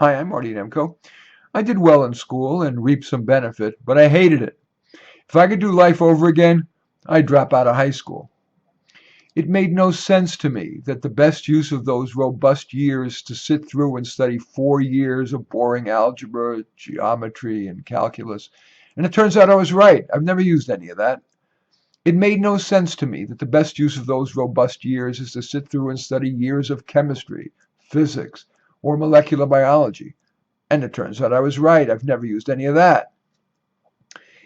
Hi, I'm Marty Nemko. I did well in school and reaped some benefit, but I hated it. If I could do life over again, I'd drop out of high school. It made no sense to me that the best use of those robust years to sit through and study 4 years of boring algebra, geometry, and calculus. And it turns out I was right. I've never used any of that. It made no sense to me that the best use of those robust years is to sit through and study years of chemistry, physics, or molecular biology. And it turns out I was right. I've never used any of that.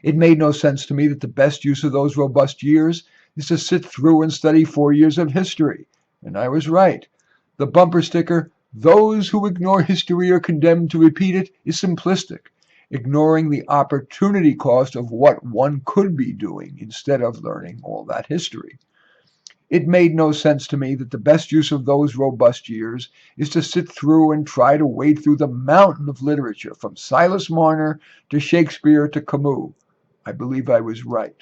It made no sense to me that the best use of those robust years is to sit through and study 4 years of history. And I was right. The bumper sticker, "Those who ignore history are condemned to repeat it," is simplistic, ignoring the opportunity cost of what one could be doing instead of learning all that history. It made no sense to me that the best use of those robust years is to sit through and try to wade through the mountain of literature from Silas Marner to Shakespeare to Camus. I believe I was right.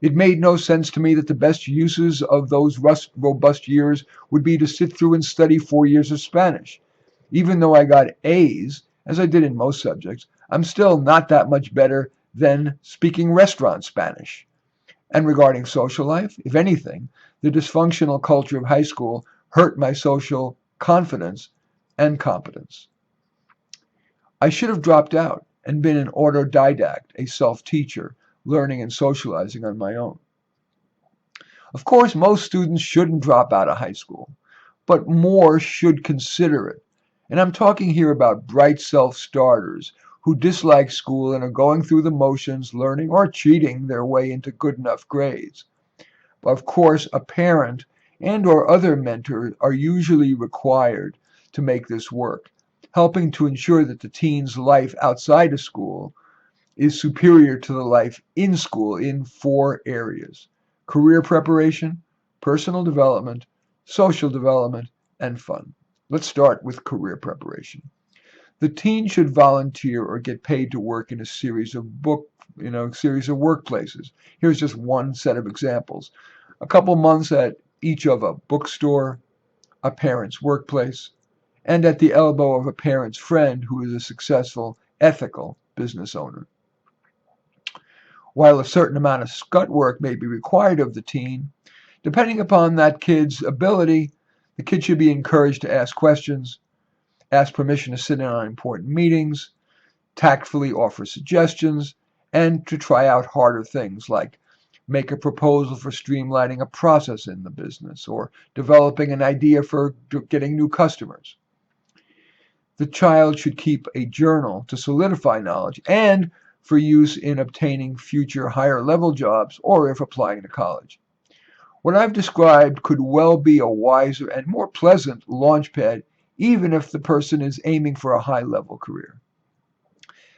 It made no sense to me that the best uses of those robust years would be to sit through and study 4 years of Spanish. Even though I got A's, as I did in most subjects, I'm still not that much better than speaking restaurant Spanish. And regarding social life, if anything, the dysfunctional culture of high school hurt my social confidence and competence. I should have dropped out and been an autodidact, a self teacher, learning and socializing on my own. Of course, most students shouldn't drop out of high school, but more should consider it. And I'm talking here about bright self starters who dislike school and are going through the motions, learning or cheating their way into good enough grades. Of course, a parent and or other mentor are usually required to make this work, helping to ensure that the teen's life outside of school is superior to the life in school in four areas: career preparation, personal development, social development, and fun. Let's start with career preparation. The teen should volunteer or get paid to work in a series of workplaces. Here's just one set of examples. A couple months at each of a bookstore, a parent's workplace, and at the elbow of a parent's friend who is a successful, ethical business owner. While a certain amount of scut work may be required of the teen, depending upon that kid's ability, the kid should be encouraged to ask questions, ask permission to sit in on important meetings, tactfully offer suggestions, and to try out harder things like make a proposal for streamlining a process in the business or developing an idea for getting new customers. The child should keep a journal to solidify knowledge and for use in obtaining future higher level jobs or if applying to college. What I've described could well be a wiser and more pleasant launchpad even if the person is aiming for a high level career.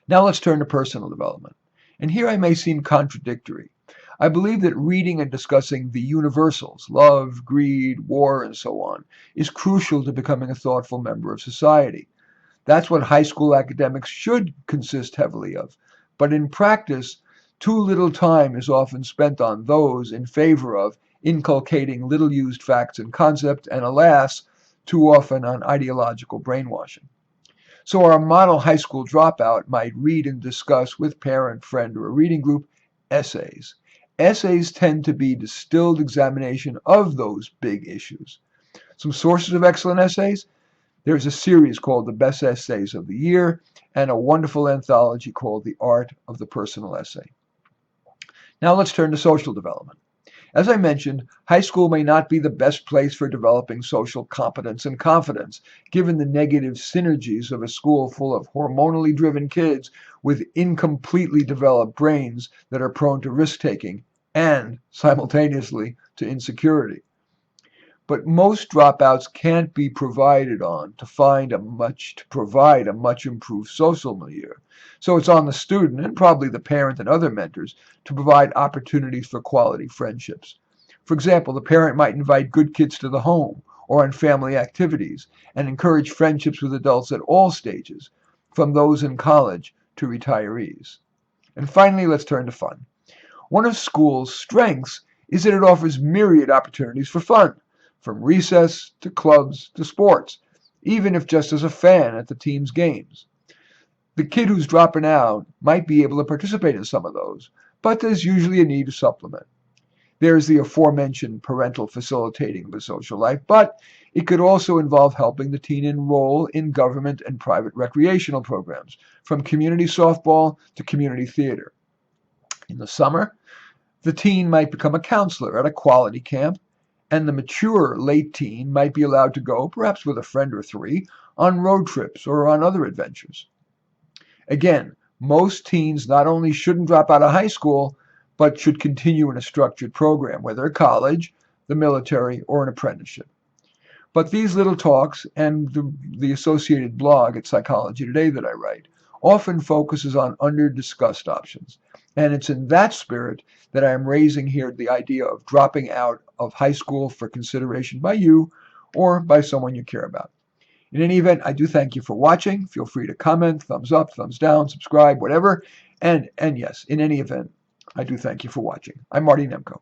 Now let's turn to personal development. And here I may seem contradictory. I believe that reading and discussing the universals, love, greed, war, and so on, is crucial to becoming a thoughtful member of society. That's what high school academics should consist heavily of. But in practice, too little time is often spent on those in favor of inculcating little used facts and concepts, and alas, too often on ideological brainwashing. So our model high school dropout might read and discuss with parent, friend, or a reading group essays. Essays tend to be distilled examination of those big issues. Some sources of excellent essays: there's a series called The Best Essays of the Year and a wonderful anthology called The Art of the Personal Essay. Now let's turn to social development. As I mentioned, high school may not be the best place for developing social competence and confidence, given the negative synergies of a school full of hormonally driven kids with incompletely developed brains that are prone to risk taking and, simultaneously, to insecurity. But most dropouts can't be provided on to provide a much improved social milieu. So it's on the student and probably the parent and other mentors to provide opportunities for quality friendships. For example, the parent might invite good kids to the home or on family activities and encourage friendships with adults at all stages, from those in college to retirees. And finally, let's turn to fun. One of school's strengths is that it offers myriad opportunities for fun, from recess to clubs to sports. even if just as a fan at the team's games. The kid who's dropping out might be able to participate in some of those, but there's usually a need to supplement. There's the aforementioned parental facilitating of the social life, but it could also involve helping the teen enroll in government and private recreational programs, from community softball to community theater. In the summer, the teen might become a counselor at a quality camp, and the mature late teen might be allowed to go, perhaps with a friend or three, on road trips or on other adventures. Again, most teens not only shouldn't drop out of high school, but should continue in a structured program, whether a college, the military, or an apprenticeship. But these little talks and the associated blog at Psychology Today that I write often focuses on under-discussed options. And it's in that spirit that I am raising here the idea of dropping out of high school for consideration by you or by someone you care about. In any event, I do thank you for watching. Feel free to comment, thumbs up, thumbs down, subscribe, whatever. And yes, in any event, I do thank you for watching. I'm Marty Nemko.